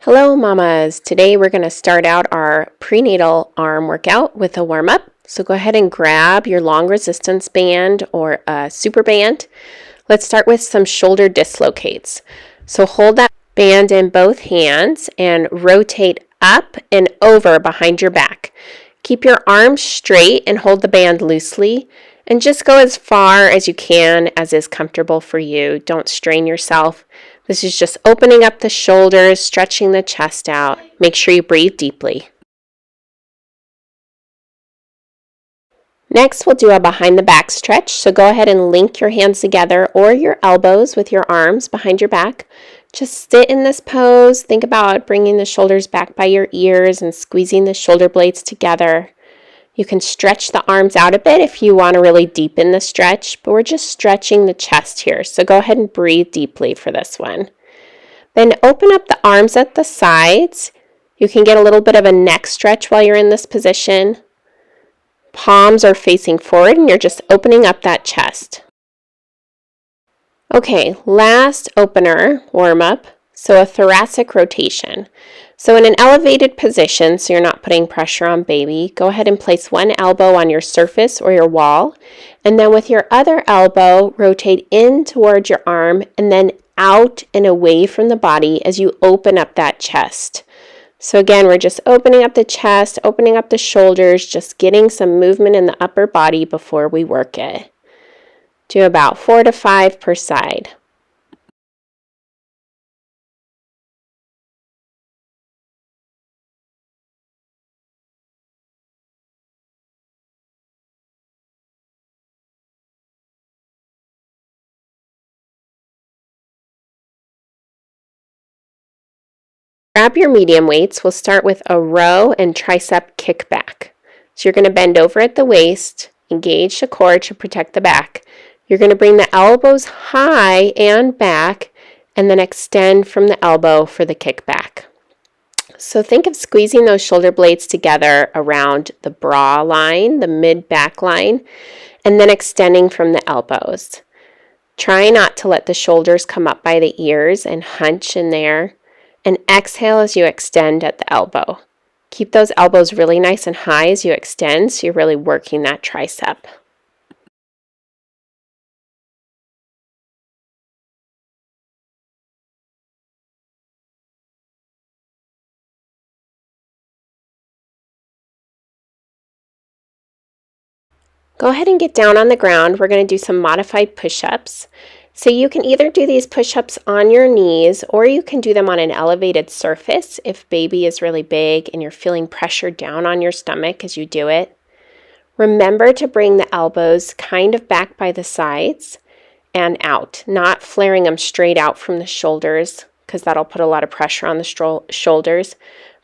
Hello mamas! Today we're going to start out our prenatal arm workout with a warm-up. So go ahead and grab your long resistance band or a super band. Let's start with some shoulder dislocates. So hold that band in both hands and rotate up and over behind your back. Keep your arms straight and hold the band loosely. And just go as far as you can as is comfortable for you. Don't strain yourself. This is just opening up the shoulders, stretching the chest out. Make sure you breathe deeply. Next, we'll do a behind the back stretch. So go ahead and link your hands together or your elbows with your arms behind your back. Just sit in this pose. Think about bringing the shoulders back by your ears and squeezing the shoulder blades together. You can stretch the arms out a bit if you want to really deepen the stretch, but we're just stretching the chest here. So go ahead and breathe deeply for this one. Then open up the arms at the sides. You can get a little bit of a neck stretch while you're in this position. Palms are facing forward and you're just opening up that chest. Okay, last opener warm-up. So a thoracic rotation. So in an elevated position, so you're not putting pressure on baby, go ahead and place one elbow on your surface or your wall, and then with your other elbow, rotate in towards your arm and then out and away from the body as you open up that chest. So again, we're just opening up the chest, opening up the shoulders, just getting some movement in the upper body before we work it. Do about 4 to 5 per side. Grab your medium weights. We'll start with a row and tricep kickback. So you're going to bend over at the waist, engage the core to protect the back. You're going to bring the elbows high and back, and then extend from the elbow for the kickback. So think of squeezing those shoulder blades together around the bra line, the mid-back line, and then extending from the elbows. Try not to let the shoulders come up by the ears and hunch in there. And exhale as you extend at the elbow. Keep those elbows really nice and high as you extend, so you're really working that tricep. Go ahead and get down on the ground. We're going to do some modified push-ups. So you can either do these push-ups on your knees or you can do them on an elevated surface if baby is really big and you're feeling pressure down on your stomach as you do it. Remember to bring the elbows kind of back by the sides and out, not flaring them straight out from the shoulders because that'll put a lot of pressure on the shoulders,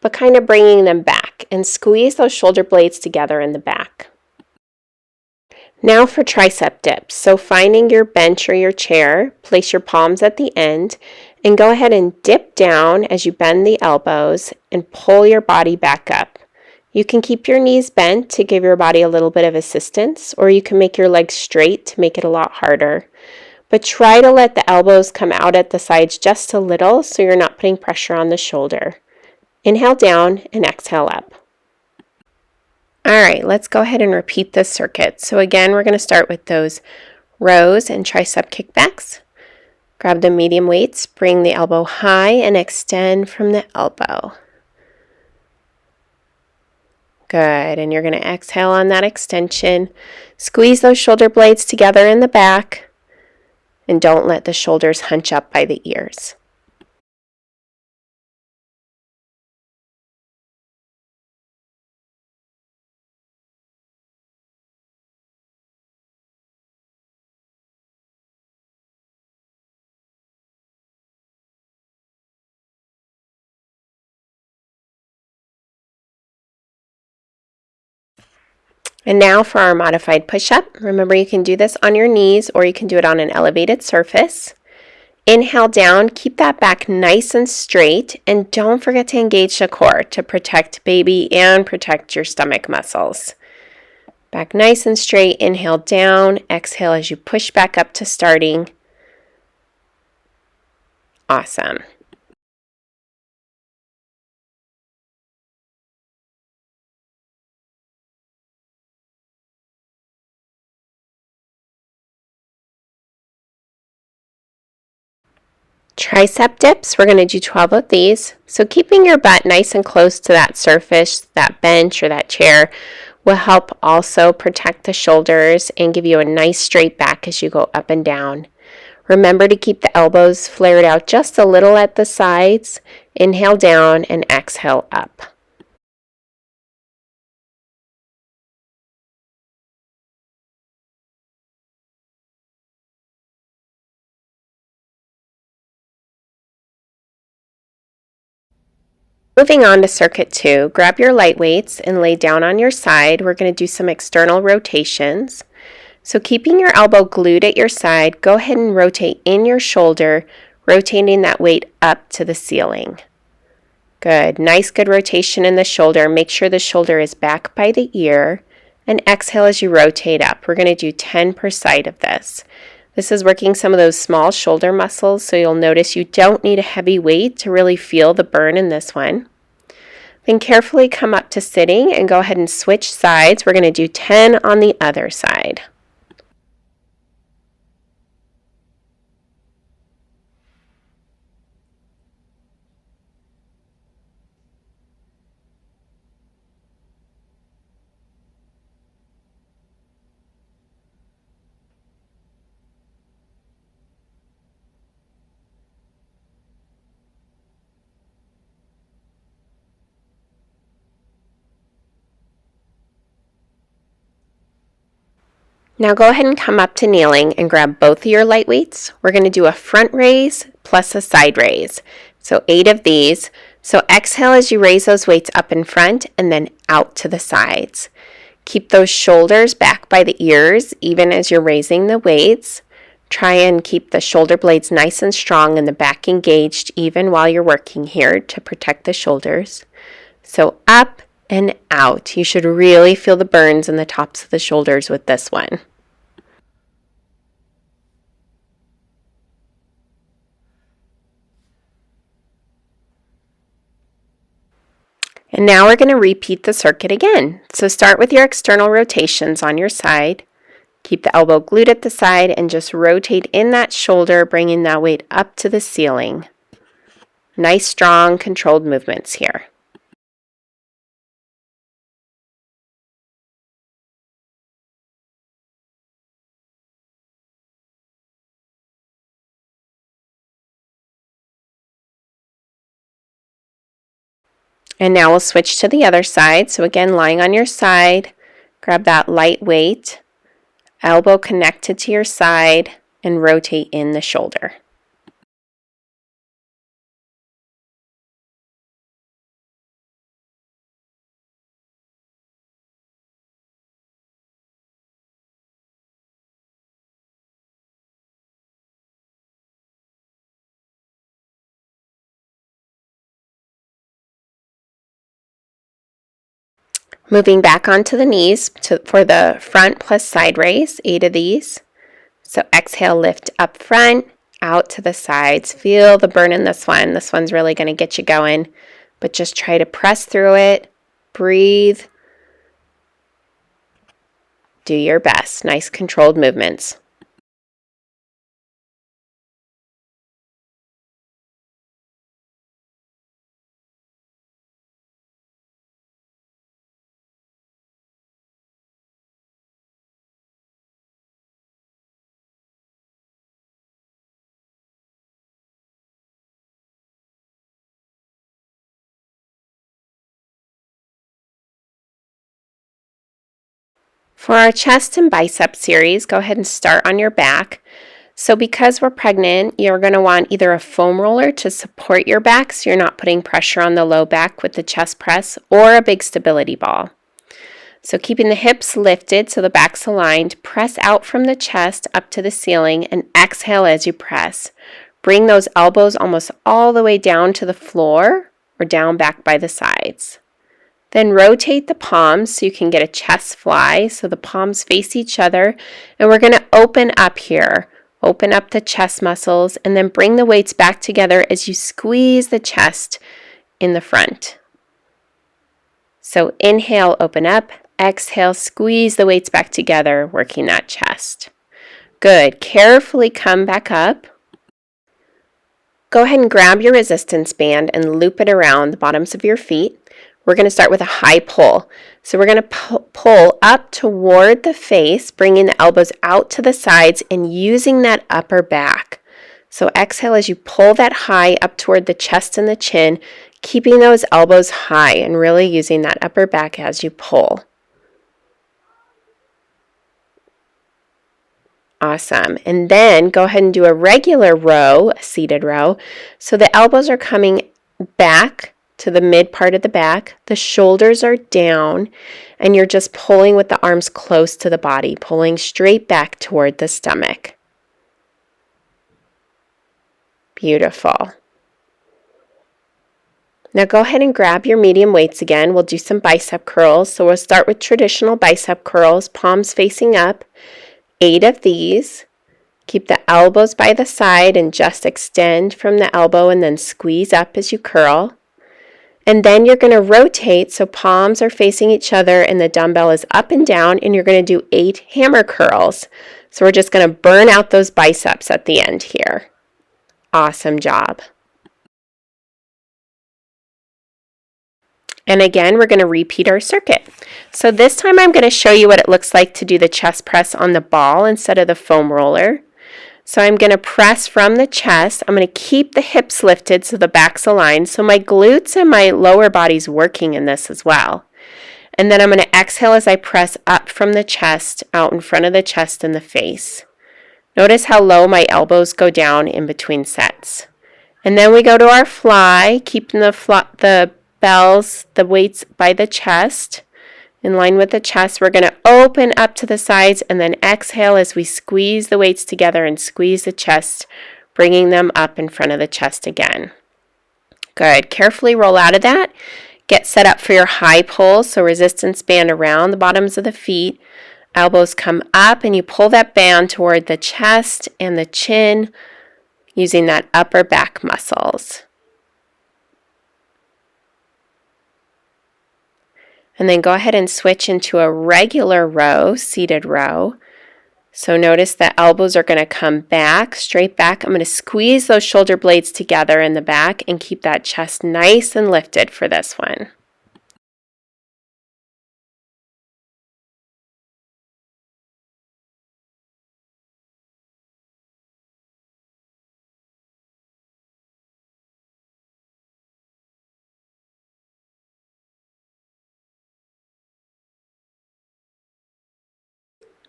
but kind of bringing them back and squeeze those shoulder blades together in the back. Now for tricep dips. So finding your bench or your chair, place your palms at the end, and go ahead and dip down as you bend the elbows and pull your body back up. You can keep your knees bent to give your body a little bit of assistance, or you can make your legs straight to make it a lot harder. But try to let the elbows come out at the sides just a little so you're not putting pressure on the shoulder. Inhale down and exhale up. All right, let's go ahead and repeat this circuit. So again, we're going to start with those rows and tricep kickbacks. Grab the medium weights, bring the elbow high and extend from the elbow. Good, and you're going to exhale on that extension. Squeeze those shoulder blades together in the back and don't let the shoulders hunch up by the ears. And now for our modified push-up. Remember, you can do this on your knees or you can do it on an elevated surface. Inhale down, keep that back nice and straight, and don't forget to engage the core to protect baby and protect your stomach muscles. Back nice and straight, inhale down, exhale as you push back up to starting. Awesome. Tricep dips, we're going to do 12 of these. So keeping your butt nice and close to that surface, that bench or that chair, will help also protect the shoulders and give you a nice straight back as you go up and down. Remember to keep the elbows flared out just a little at the sides. Inhale down and exhale up. Moving on to circuit 2, grab your light weights and lay down on your side. We're going to do some external rotations. So keeping your elbow glued at your side, go ahead and rotate in your shoulder, rotating that weight up to the ceiling. Good. Nice good rotation in the shoulder. Make sure the shoulder is back by the ear. And exhale as you rotate up. We're going to do 10 per side of this. This is working some of those small shoulder muscles, so you'll notice you don't need a heavy weight to really feel the burn in this one. Then carefully come up to sitting and go ahead and switch sides. We're going to do 10 on the other side. Now go ahead and come up to kneeling and grab both of your light weights. We're going to do a front raise plus a side raise. So 8 of these. So exhale as you raise those weights up in front and then out to the sides. Keep those shoulders back by the ears even as you're raising the weights. Try and keep the shoulder blades nice and strong and the back engaged even while you're working here to protect the shoulders. So up and out. You should really feel the burns in the tops of the shoulders with this one. And now we're going to repeat the circuit again. So start with your external rotations on your side. Keep the elbow glued at the side and just rotate in that shoulder, bringing that weight up to the ceiling. Nice, strong, controlled movements here. And now we'll switch to the other side. So again, lying on your side, grab that light weight, elbow connected to your side, and rotate in the shoulder. Moving back onto the knees for the front plus side raise, 8 of these. So exhale, lift up front, out to the sides. Feel the burn in this one. This one's really going to get you going, but just try to press through it. Breathe. Do your best. Nice controlled movements. For our chest and bicep series, go ahead and start on your back. So because we're pregnant, you're going to want either a foam roller to support your back so you're not putting pressure on the low back with the chest press, or a big stability ball. So keeping the hips lifted so the back's aligned, press out from the chest up to the ceiling and exhale as you press. Bring those elbows almost all the way down to the floor or down back by the sides. Then rotate the palms so you can get a chest fly so the palms face each other. And we're going to open up here. Open up the chest muscles and then bring the weights back together as you squeeze the chest in the front. So inhale, open up. Exhale, squeeze the weights back together, working that chest. Good. Carefully come back up. Go ahead and grab your resistance band and loop it around the bottoms of your feet. We're going to start with a high pull. So we're going to pull up toward the face, bringing the elbows out to the sides and using that upper back. So exhale as you pull that high up toward the chest and the chin, keeping those elbows high and really using that upper back as you pull. Awesome. And then go ahead and do a regular row, a seated row. So the elbows are coming back to the mid part of the back. The shoulders are down, and you're just pulling with the arms close to the body, pulling straight back toward the stomach. Beautiful. Now go ahead and grab your medium weights again. We'll do some bicep curls. So we'll start with traditional bicep curls, palms facing up. 8 of these. Keep the elbows by the side and just extend from the elbow and then squeeze up as you curl. And then you're going to rotate so palms are facing each other and the dumbbell is up and down, and you're going to do 8 hammer curls. So we're just going to burn out those biceps at the end here. Awesome job. And again, we're going to repeat our circuit. So this time I'm going to show you what it looks like to do the chest press on the ball instead of the foam roller. So I'm going to press from the chest. I'm going to keep the hips lifted so the back's aligned. So my glutes and my lower body's working in this as well. And then I'm going to exhale as I press up from the chest, out in front of the chest and the face. Notice how low my elbows go down in between sets. And then we go to our fly, keeping the bells, the weights by the chest. In line with the chest, we're going to open up to the sides and then exhale as we squeeze the weights together and squeeze the chest, bringing them up in front of the chest again. Good. Carefully roll out of that. Get set up for your high pull, so resistance band around the bottoms of the feet. Elbows come up and you pull that band toward the chest and the chin using that upper back muscles. And then go ahead and switch into a regular row, seated row. So notice the elbows are going to come back, straight back. I'm going to squeeze those shoulder blades together in the back and keep that chest nice and lifted for this one.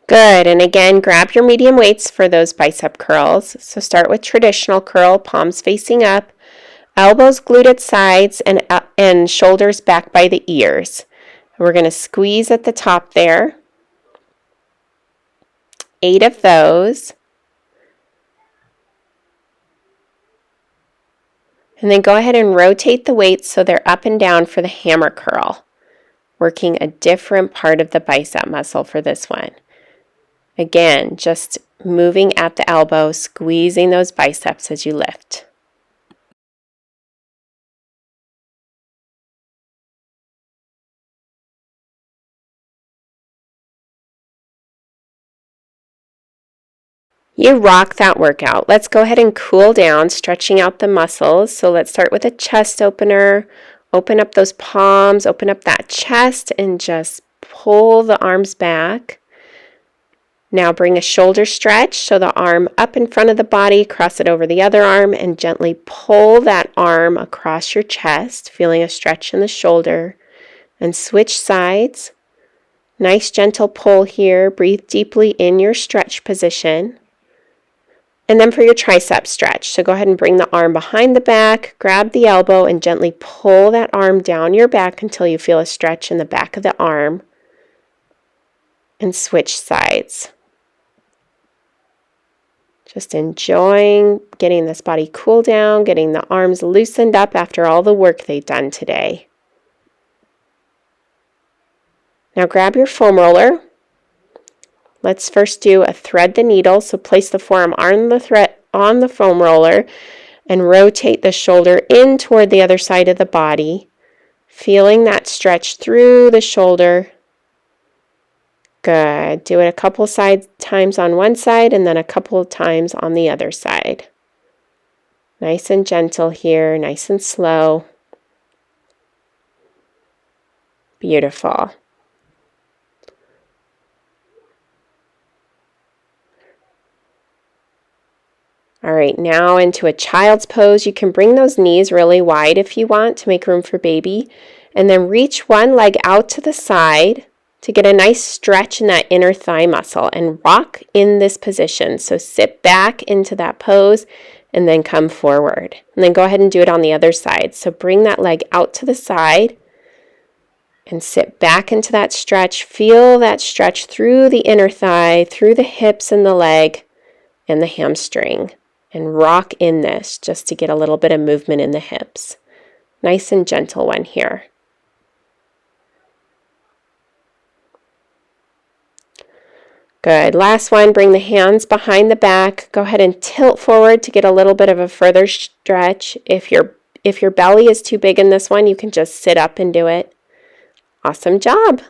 Good, and again, grab your medium weights for those bicep curls. So start with traditional curl, palms facing up, elbows glued at sides, and shoulders back by the ears. We're going to squeeze at the top there. 8 of those. And then go ahead and rotate the weights so they're up and down for the hammer curl, working a different part of the bicep muscle for this one. Again, just moving at the elbow, squeezing those biceps as you lift. You rock that workout. Let's go ahead and cool down, stretching out the muscles. So let's start with a chest opener. Open up those palms, open up that chest, and just pull the arms back. Now bring a shoulder stretch, so the arm up in front of the body, cross it over the other arm, and gently pull that arm across your chest, feeling a stretch in the shoulder, and switch sides. Nice gentle pull here. Breathe deeply in your stretch position. And then for your tricep stretch, so go ahead and bring the arm behind the back, grab the elbow, and gently pull that arm down your back until you feel a stretch in the back of the arm, and switch sides. Just enjoying getting this body cool down, getting the arms loosened up after all the work they've done today. Now grab your foam roller. Let's first do a thread the needle. So place the forearm on the foam roller and rotate the shoulder in toward the other side of the body, feeling that stretch through the shoulder. Good. Do it a couple times on one side and then a couple of times on the other side. Nice and gentle here, nice and slow. Beautiful. All right, now into a child's pose. You can bring those knees really wide if you want to make room for baby. And then reach one leg out to the side to get a nice stretch in that inner thigh muscle and rock in this position. So sit back into that pose and then come forward. And then go ahead and do it on the other side. So bring that leg out to the side and sit back into that stretch. Feel that stretch through the inner thigh, through the hips and the leg and the hamstring. And rock in this just to get a little bit of movement in the hips. Nice and gentle one here. Good. Last one, bring the hands behind the back. Go ahead and tilt forward to get a little bit of a further stretch. If your belly is too big in this one, you can just sit up and do it. Awesome job.